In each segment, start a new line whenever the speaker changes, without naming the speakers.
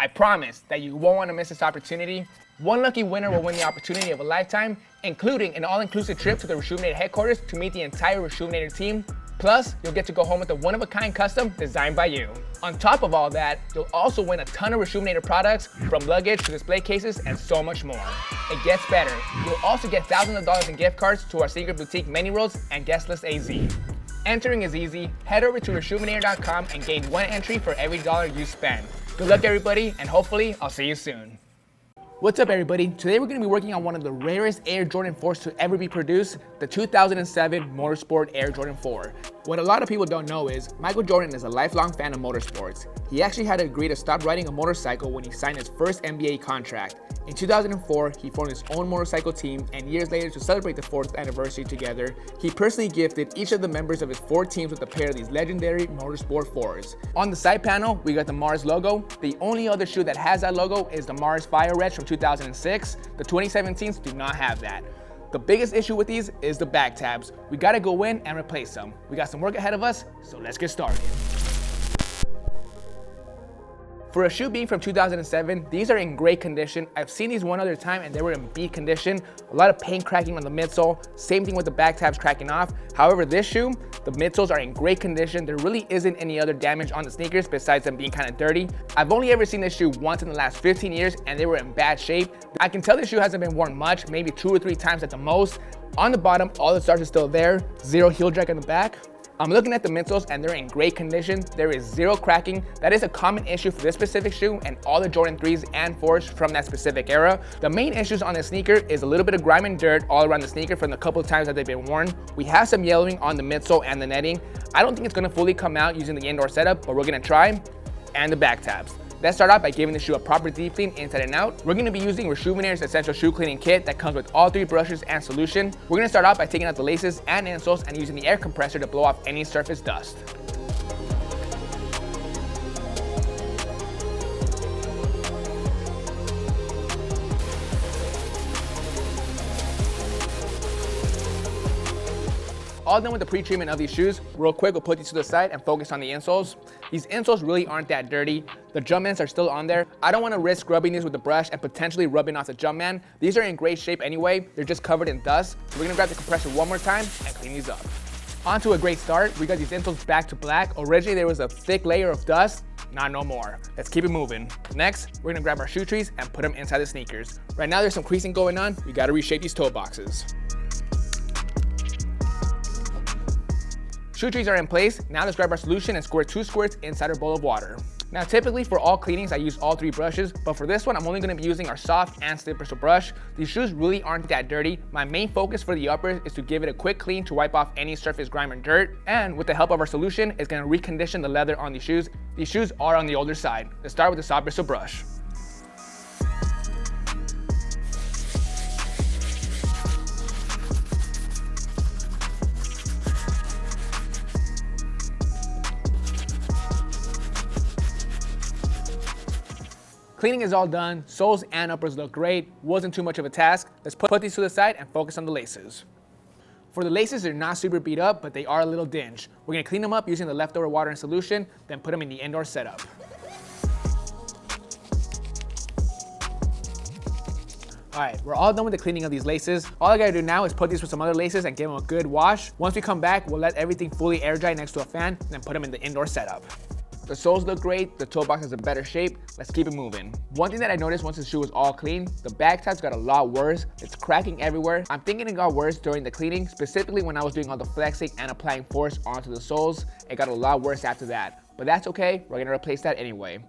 I promise that you won't want to miss this opportunity. One lucky winner will win the opportunity of a lifetime, including an all-inclusive trip to the Reshoevnator headquarters to meet the entire Reshoevnator team. Plus, you'll get to go home with a one-of-a-kind custom designed by you. On top of all that, you'll also win a ton of Reshoevnator products, from luggage to display cases and so much more. It gets better. You'll also get thousands of dollars in gift cards to our secret boutique Many Rolls and Guest List AZ. Entering is easy. Head over to reshoevnator.com and gain 1 entry for every dollar you spend. Good luck everybody, and hopefully I'll see you soon. What's up everybody? Today we're going to be working on one of the rarest Air Jordan 4s to ever be produced, the 2007 Motorsport Air Jordan 4. What a lot of people don't know is, Michael Jordan is a lifelong fan of motorsports. He actually had to agree to stop riding a motorcycle when he signed his first NBA contract. In 2004, he formed his own motorcycle team, and years later, to celebrate the 4th anniversary together, he personally gifted each of the members of his 4 teams with a pair of these legendary Motorsport 4s. On the side panel, we got the Mars logo. The only other shoe that has that logo is the Mars Fire Red from 2006. The 2017s do not have that. The biggest issue with these is the back tabs. We gotta go in and replace them. We got some work ahead of us, so let's get started. For a shoe being from 2007, these are in great condition. I've seen these one other time and they were in beat condition. A lot of paint cracking on the midsole. Same thing with the back tabs cracking off. However, this shoe, the midsoles are in great condition. There really isn't any other damage on the sneakers besides them being kind of dirty. I've only ever seen this shoe once in the last 15 years and they were in bad shape. I can tell this shoe hasn't been worn much, maybe 2 or 3 times at the most. On the bottom, all the stars are still there. 0 heel drag on the back. I'm looking at the midsoles and they're in great condition. There is 0 cracking. That is a common issue for this specific shoe and all the Jordan 3s and 4s from that specific era. The main issues on this sneaker is a little bit of grime and dirt all around the sneaker from the couple of times that they've been worn. We have some yellowing on the midsole and the netting. I don't think it's gonna fully come out using the indoor setup, but we're gonna try. And the back tabs. Let's start out by giving the shoe a proper deep clean inside and out. We're going to be using Reshoevnator's Essential Shoe Cleaning Kit that comes with all 3 brushes and solution. We're going to start out by taking out the laces and insoles and using the air compressor to blow off any surface dust. All done with the pre-treatment of these shoes. Real quick, we'll put these to the side and focus on the insoles. These insoles really aren't that dirty. The Jumpmans are still on there. I don't want to risk rubbing these with the brush and potentially rubbing off the Jumpman. These are in great shape anyway. They're just covered in dust. So we're gonna grab the compressor one more time and clean these up. On to a great start. We got these insoles back to black. Originally there was a thick layer of dust. Not no more. Let's keep it moving. Next, we're gonna grab our shoe trees and put them inside the sneakers. Right now there's some creasing going on. We gotta reshape these toe boxes. Shoe trees are in place. Now let's grab our solution and squirt 2 squirts inside our bowl of water. Now typically for all cleanings I use all 3 brushes, but for this one I'm only going to be using our soft and stiff bristle brush. These shoes really aren't that dirty. My main focus for the uppers is to give it a quick clean to wipe off any surface grime and dirt, and with the help of our solution, it's going to recondition the leather on these shoes. These shoes are on the older side. Let's start with the soft bristle brush. Cleaning is all done. Soles and uppers look great. Wasn't too much of a task. Let's put these to the side and focus on the laces. For the laces, they're not super beat up, but they are a little dinged. We're gonna clean them up using the leftover water and solution, then put them in the indoor setup. All right, we're all done with the cleaning of these laces. All I gotta do now is put these with some other laces and give them a good wash. Once we come back, we'll let everything fully air dry next to a fan, then put them in the indoor setup. The soles look great, the toe box is in better shape. Let's keep it moving. One thing that I noticed once the shoe was all clean, the back tabs got a lot worse. It's cracking everywhere. I'm thinking it got worse during the cleaning, specifically when I was doing all the flexing and applying force onto the soles. It got a lot worse after that, but that's okay. We're gonna replace that anyway.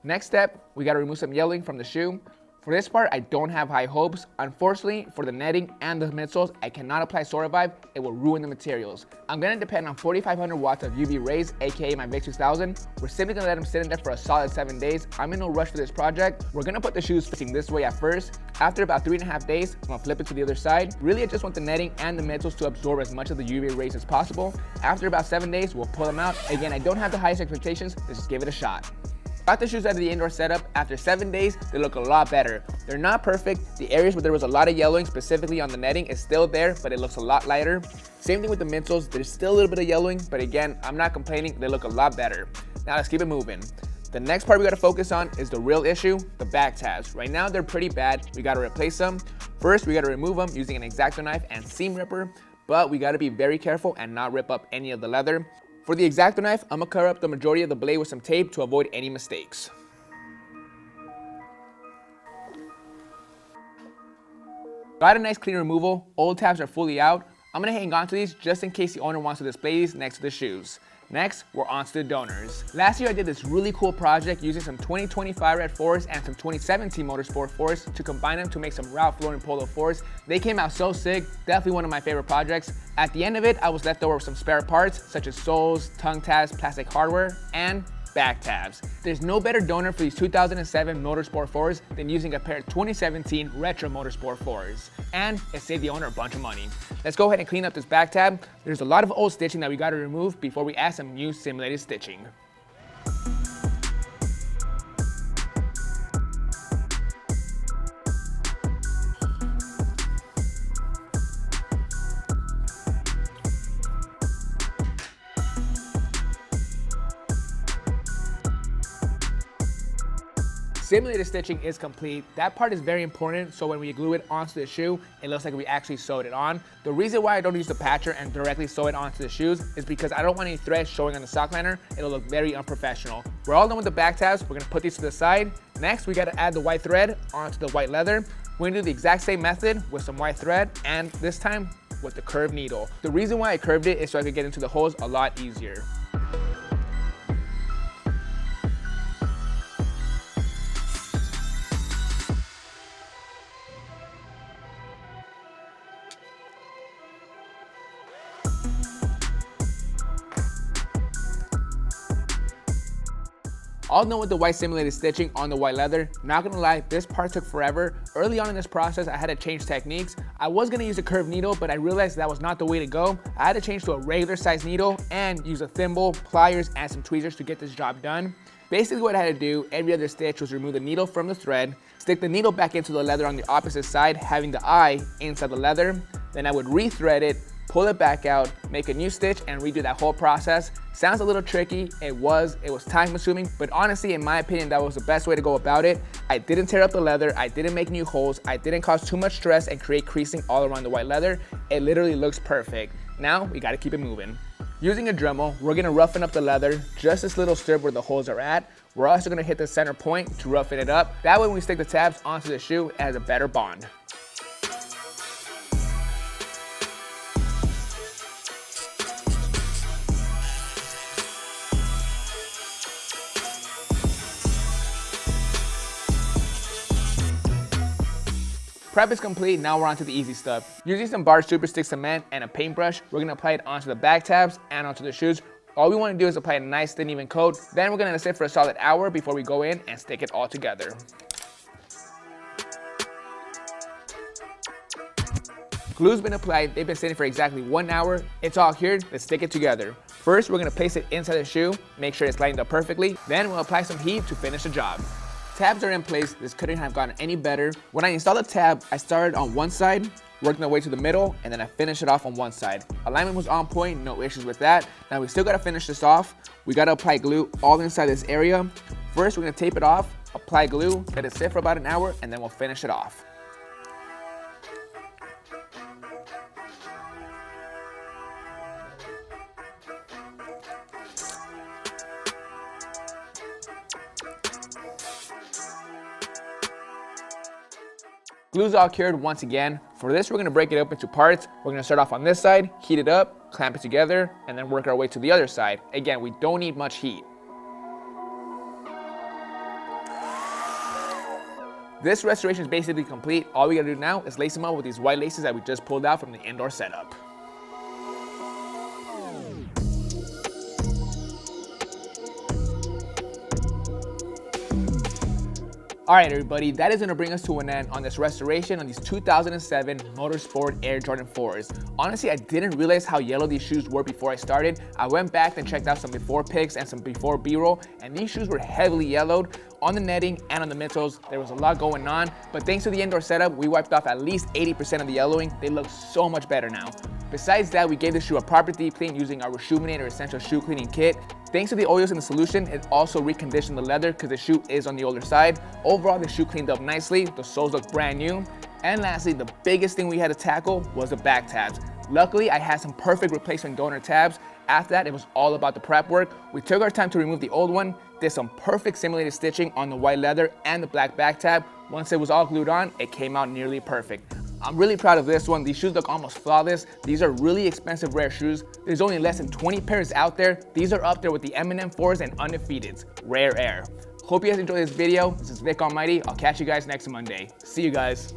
Next step, we gotta remove some yellowing from the shoe. For this part, I don't have high hopes. Unfortunately, for the netting and the midsoles, I cannot apply Revive. It will ruin the materials. I'm gonna depend on 4,500 watts of UV rays, aka my VIC 2000. We're simply gonna let them sit in there for a solid 7 days. I'm in no rush for this project. We're gonna put the shoes facing this way at first. After about 3.5 days, I'm gonna flip it to the other side. Really, I just want the netting and the midsoles to absorb as much of the UV rays as possible. After about 7 days, we'll pull them out. Again, I don't have the highest expectations. Let's just give it a shot. Got the shoes out of the indoor setup. After 7 days, they look a lot better. They're not perfect. The areas where there was a lot of yellowing, specifically on the netting, is still there, but it looks a lot lighter. Same thing with the midsoles. There's still a little bit of yellowing, but again, I'm not complaining. They look a lot better. Now let's keep it moving. The next part we gotta focus on is the real issue, the back tabs. Right now they're pretty bad, we gotta replace them. First, we gotta remove them using an X-Acto knife and seam ripper, but we gotta be very careful and not rip up any of the leather. For the X-Acto knife, I'm gonna cover up the majority of the blade with some tape to avoid any mistakes. Got a nice clean removal, old tabs are fully out. I'm gonna hang on to these just in case the owner wants to display these next to the shoes. Next, we're on to the donors. Last year I did this really cool project using some 2025 Red 4s and some 2017 Motorsport 4s to combine them to make some Ralph Lauren Polo 4s. They came out so sick, definitely one of my favorite projects. At the end of it, I was left over with some spare parts such as soles, tongue tabs, plastic hardware, and back tabs. There's no better donor for these 2007 Motorsport 4s than using a pair of 2017 Retro Motorsport 4s. And it saved the owner a bunch of money. Let's go ahead and clean up this back tab. There's a lot of old stitching that we gotta remove before we add some new simulated stitching. Simulated stitching is complete. That part is very important, so when we glue it onto the shoe, it looks like we actually sewed it on. The reason why I don't use the patcher and directly sew it onto the shoes is because I don't want any threads showing on the sock liner. It'll look very unprofessional. We're all done with the back tabs. We're gonna put these to the side. Next, we gotta add the white thread onto the white leather. We're gonna do the exact same method with some white thread, and this time with the curved needle. The reason why I curved it is so I could get into the holes a lot easier. All done with the white simulated stitching on the white leather. Not gonna lie, this part took forever. Early on in this process, I had to change techniques. I was gonna use a curved needle, but I realized that was not the way to go. I had to change to a regular size needle and use a thimble, pliers, and some tweezers to get this job done. Basically what I had to do every other stitch was remove the needle from the thread, stick the needle back into the leather on the opposite side, having the eye inside the leather. Then I would rethread it, pull it back out, make a new stitch, and redo that whole process. Sounds a little tricky, it was time consuming, but honestly, in my opinion, that was the best way to go about it. I didn't tear up the leather, I didn't make new holes, I didn't cause too much stress and create creasing all around the white leather. It literally looks perfect. Now, we gotta keep it moving. Using a Dremel, we're gonna roughen up the leather, just this little strip where the holes are at. We're also gonna hit the center point to roughen it up. That way when we stick the tabs onto the shoe, it has a better bond. Prep is complete, now we're on to the easy stuff. Using some Bar Super Stick cement and a paintbrush, we're gonna apply it onto the back tabs and onto the shoes. All we wanna do is apply a nice thin even coat. Then we're gonna let it sit for a solid hour before we go in and stick it all together. Glue's been applied, they've been sitting for exactly 1 hour. It's all cured, let's stick it together. First, we're gonna place it inside the shoe, make sure it's lined up perfectly. Then we'll apply some heat to finish the job. Tabs are in place, this couldn't have gotten any better. When I installed the tab, I started on one side, worked my way to the middle, and then I finished it off on one side. Alignment was on point, no issues with that. Now we still gotta finish this off. We gotta apply glue all inside this area. First, we're gonna tape it off, apply glue, let it sit for about an hour, and then we'll finish it off. Glue's all cured once again. For this, we're gonna break it up into parts. We're gonna start off on this side, heat it up, clamp it together, and then work our way to the other side. Again, we don't need much heat. This restoration is basically complete. All we gotta do now is lace them up with these white laces that we just pulled out from the indoor setup. All right, everybody, that is gonna bring us to an end on this restoration on these 2007 Motorsport Air Jordan 4s. Honestly, I didn't realize how yellow these shoes were before I started. I went back and checked out some before pics and some before B-roll, and these shoes were heavily yellowed. On the netting and on the midsoles, there was a lot going on, but thanks to the indoor setup, we wiped off at least 80% of the yellowing. They look so much better now. Besides that, we gave the shoe a proper deep clean using our Reshoeminator Essential Shoe Cleaning Kit. Thanks to the oils in the solution, it also reconditioned the leather because the shoe is on the older side. Overall, the shoe cleaned up nicely, the soles look brand new. And lastly, the biggest thing we had to tackle was the back tabs. Luckily, I had some perfect replacement donor tabs. After that, it was all about the prep work. We took our time to remove the old one, did some perfect simulated stitching on the white leather and the black back tab. Once it was all glued on, it came out nearly perfect. I'm really proud of this one. These shoes look almost flawless. These are really expensive rare shoes. There's only less than 20 pairs out there. These are up there with the M&M 4s and Undefeateds. Rare air. Hope you guys enjoyed this video. This is Vic Almighty. I'll catch you guys next Monday. See you guys.